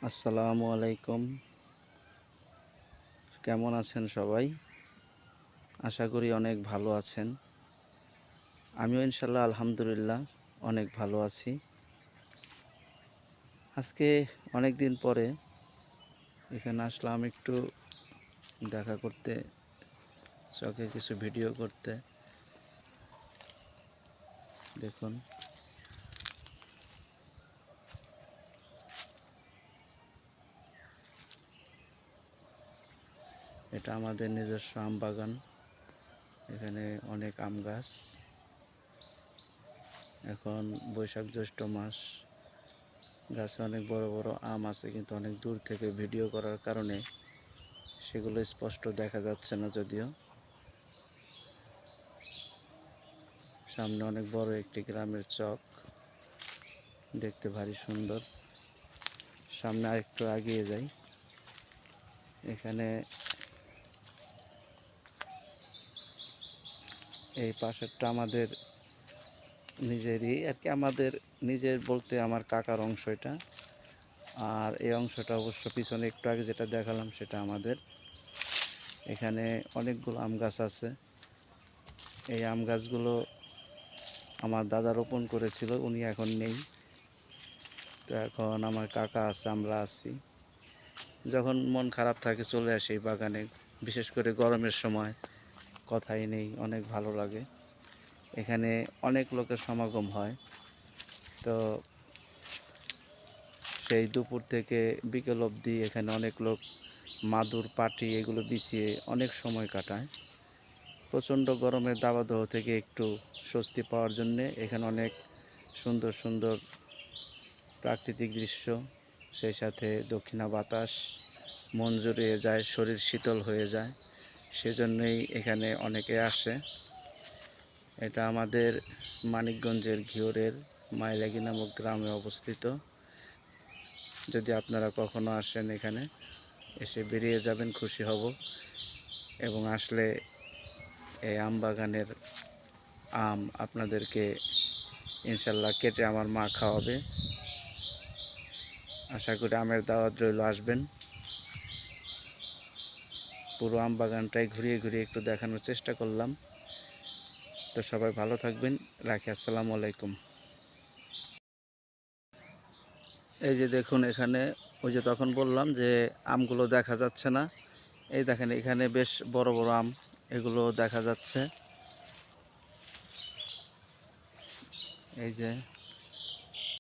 আসসালামু আলাইকুম। কেমন আছেন সবাই? আশা করি অনেক ভালো আছেন। আমিও ইনশাল্লাহ আলহামদুলিল্লাহ অনেক ভালো আছি। আজকে অনেক দিন পরে এখানে আসলাম একটু দেখা করতে, শখে কিছু ভিডিও করতে। দেখুন, এটা আমাদের নিজস্ব আম বাগান। এখানে অনেক আম গাছ। এখন বৈশাখ জ্যৈষ্ঠ মাস, গাছে অনেক বড় বড় আম আছে, কিন্তু অনেক দূর থেকে ভিডিও করার কারণে সেগুলো স্পষ্ট দেখা যাচ্ছে না। যদিও সামনে অনেক বড় একটি গ্রামের চক, দেখতে ভারী সুন্দর। সামনে আরেকটু এগিয়ে যাই। এখানে এই পাশেরটা আমাদের নিজেরই আর কি, আমাদের নিজের বলতে আমার কাকার অংশ এটা। আর এই অংশটা অবশ্য পিছনে একটু আগে যেটা দেখালাম সেটা আমাদের। এখানে অনেকগুলো আম গাছ আছে। এই আম গাছগুলো আমার দাদা রোপণ করেছিল, উনি এখন নেই। তো এখন আমার কাকা আছে, আমরা আছি। যখন মন খারাপ থাকে চলে আসি এই বাগানে, বিশেষ করে গরমের সময় কথাই নেই, অনেক ভালো লাগে। এখানে অনেক লোকের সমাগম হয়। তো সেই দুপুর থেকে বিকেল অবধি এখানে অনেক লোক মাদুর পাটি এগুলো বিছিয়ে অনেক সময় কাটায়। প্রচণ্ড গরমের দাবদাহ থেকে একটু স্বস্তি পাওয়ার জন্যে এখানে অনেক সুন্দর সুন্দর প্রাকৃতিক দৃশ্য, সেই সাথে দক্ষিণা বাতাস মন জুড়িয়ে যায়, শরীর শীতল হয়ে যায়। সেজন্যই এখানে অনেকে আসে। এটা আমাদের মানিকগঞ্জের ঘিওরের মাইলাগি নামক গ্রামে অবস্থিত। যদি আপনারা কখনো আসেন এখানে, এসে বেরিয়ে যাবেন, খুশি হব। এবং আসলে এই আম বাগানের আম আপনাদেরকে ইনশাল্লাহ কেটে আমার মা খাওয়াবে। আশা করি আমের দাওয়াত রইল, আসবেন। পুরো আম বাগানটাই ঘুরিয়ে ঘুরিয়ে একটু দেখানোর চেষ্টা করলাম। তো সবাই ভালো থাকবেন, রাখি। আসসালামু আলাইকুম। এই যে দেখুন, এখানে ওই যে তখন বললাম যে আমগুলো দেখা যাচ্ছে না, এই দেখেন এখানে বেশ বড় বড় আম এগুলো দেখা যাচ্ছে। এই যে